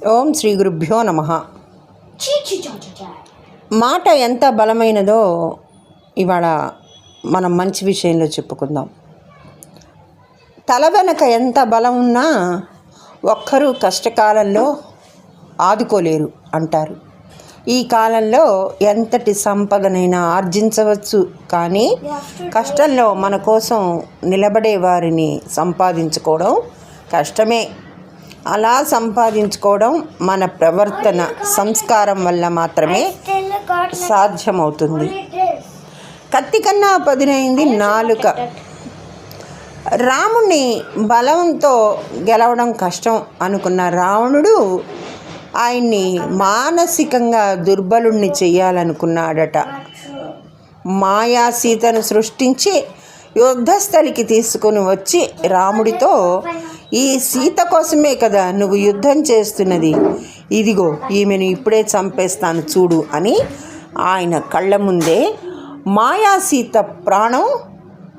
ఓం శ్రీ గురుభ్యో నమః. మాట ఎంత బలమైనదో ఇవాళ మనం మంచి విషయంలో చెప్పుకుందాం. తల వెనక ఎంత బలం ఉన్నా ఒక్కరూ కష్టకాలంలో ఆదుకోలేరు అంటారు. ఈ కాలంలో ఎంతటి సంపదనైనా ఆర్జించవచ్చు, కానీ కష్టంలో మన కోసం నిలబడే వారిని సంపాదించుకోవడం కష్టమే. అలా సంపాదించుకోవడం మన ప్రవర్తన, సంస్కారం వల్ల మాత్రమే సాధ్యమవుతుంది. కత్తి కన్నా పదునైంది నాలుక. రాముణ్ణి బలంతో గెలవడం కష్టం అనుకున్న రావణుడు ఆయన్ని మానసికంగా దుర్బలుణ్ణి చేయాలనుకున్నాడట. మాయా సీతను సృష్టించి యుద్ధస్థలికి తీసుకుని వచ్చి రాముడితో, ఈ సీత కోసమే కదా నువ్వు యుద్ధం చేస్తున్నది, ఇదిగో ఈమెను ఇప్పుడే చంపేస్తాను చూడు అని ఆయన కళ్ళ ముందే మాయా సీత ప్రాణం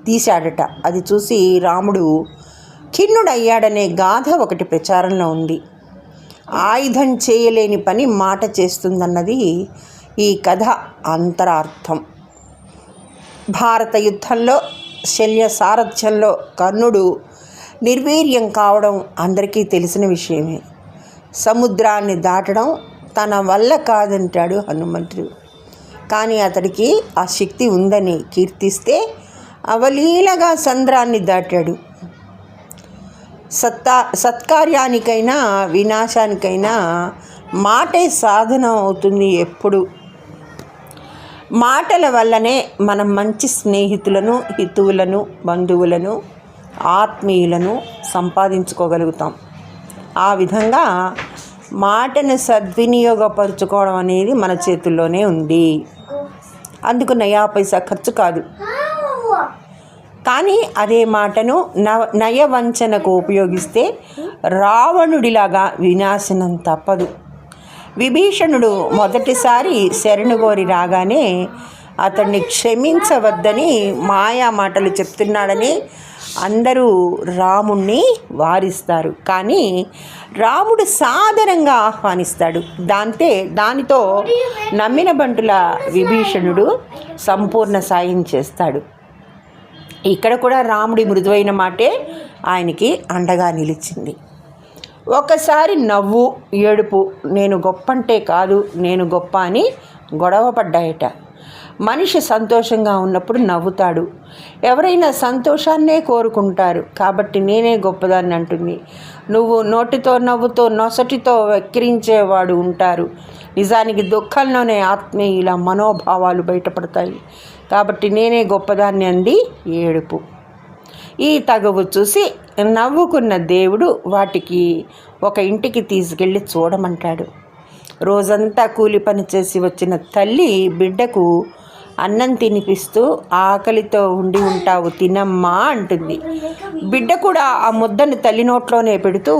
తీశాడట. అది చూసి రాముడు ఖిన్నుడయ్యాడనే గాథ ఒకటి ప్రచారంలో ఉంది. ఆయుధం చేయలేని పని మాట చేస్తుందన్నది ఈ కథ అంతరార్థం. భారత యుద్ధంలో శల్య సారథ్యంలో కర్ణుడు నిర్వీర్యం కావడం అందరికీ తెలిసిన విషయమే. సముద్రాన్ని దాటడం తన వల్ల కాదంటాడు హనుమంతుడు. కానీ అతడికి ఆ శక్తి ఉందని కీర్తిస్తే అవలీలగా సంద్రాన్ని దాటాడు. సత్కార్యానికైనా వినాశానికైనా మాటే సాధనం అవుతుంది. ఎప్పుడు మాటల వల్లనే మనం మంచి స్నేహితులను, హితువులను, బంధువులను, ఆత్మీయులను సంపాదించుకోగలుగుతాం. ఆ విధంగా మాటను సద్వినియోగపరుచుకోవడం అనేది మన చేతుల్లోనే ఉంది. అందుకు నయా పైసా ఖర్చు కాదు. కానీ అదే మాటను నయవంచనకు ఉపయోగిస్తే రావణుడిలాగా వినాశనం తప్పదు. విభీషణుడు మొదటిసారి శరణుగోరి రాగానే అతన్ని క్షమించవద్దని మాయా మాటలు చెప్తున్నాడని అందరూ రాముణ్ణి వారిస్తారు. కానీ రాముడు సాదరంగా ఆహ్వానిస్తాడు. దానితో నమ్మిన బంటుల విభీషణుడు సంపూర్ణ సాయం చేస్తాడు. ఇక్కడ కూడా రాముడి మృదువైన మాటే ఆయనకి అండగా నిలిచింది. ఒకసారి నవ్వు, ఏడుపు, నేను గొప్పంటే కాదు నేను గొప్ప అని గొడవ పడ్డాయట. మనిషి సంతోషంగా ఉన్నప్పుడు నవ్వుతాడు. ఎవరైనా సంతోషాన్నే కోరుకుంటారు కాబట్టి నేనే గొప్పదాన్ని అంటుంది. నువ్వు నోటితో నవ్వుతో నొసటితో వెక్కిరించేవాడు ఉంటారు. నిజానికి దుఃఖంలోనే ఆత్మీయుల మనోభావాలు బయటపడతాయి. కాబట్టి నేనే గొప్పదాన్ని అంది ఏడుపు. ఈ తగవు చూసి నవ్వుకున్న దేవుడు వాటికి ఒక ఇంటికి తీసుకెళ్ళి చూడమంటాడు. రోజంతా కూలి పని చేసి వచ్చిన తల్లి బిడ్డకు అన్నం తినిపిస్తూ, ఆకలితో ఉండి ఉంటావు తినమ్మా అంటుంది. బిడ్డ కూడా ఆ ముద్దను తల్లి నోట్లోనే పెడుతూ,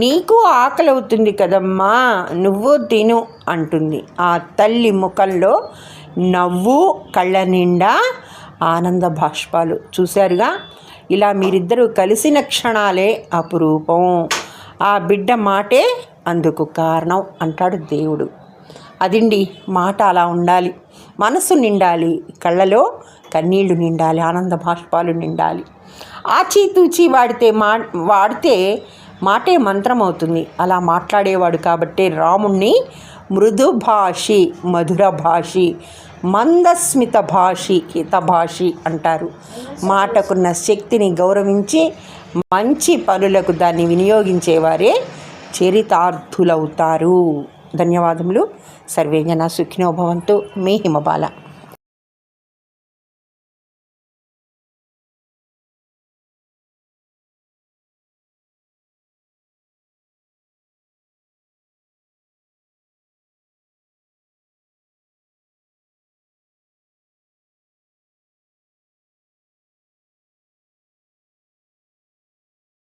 నీకు ఆకలి అవుతుంది కదమ్మా, నువ్వు తిను అంటుంది. ఆ తల్లి ముఖంలో నవ్వు, కళ్ళ నిండా ఆనంద బాష్పాలు. చూశారుగా, ఇలా మీరిద్దరూ కలిసిన క్షణాలే అపురూపం. ఆ బిడ్డ మాటే అందుకు కారణం అంటాడు దేవుడు. అదండి మాట. అలా ఉండాలి. మనసు నిండాలి, కళ్ళలో కన్నీళ్లు నిండాలి, ఆనంద బాష్పాలు నిండాలి. ఆచితూచి వాడితే మాటే మంత్రం అవుతుంది. అలా మాట్లాడేవాడు కాబట్టే రాముణ్ణి మృదుభాషి, మధుర భాషి, మందస్మిత భాషి, హితభాషి అంటారు. మాటకున్న శక్తిని గౌరవించి మంచి పనులకు దాన్ని వినియోగించేవారే చరితార్థులవుతారు. ధన్యవాదములు. సర్వే జనా సుఖినో భవంతు. మీ హిమబాల.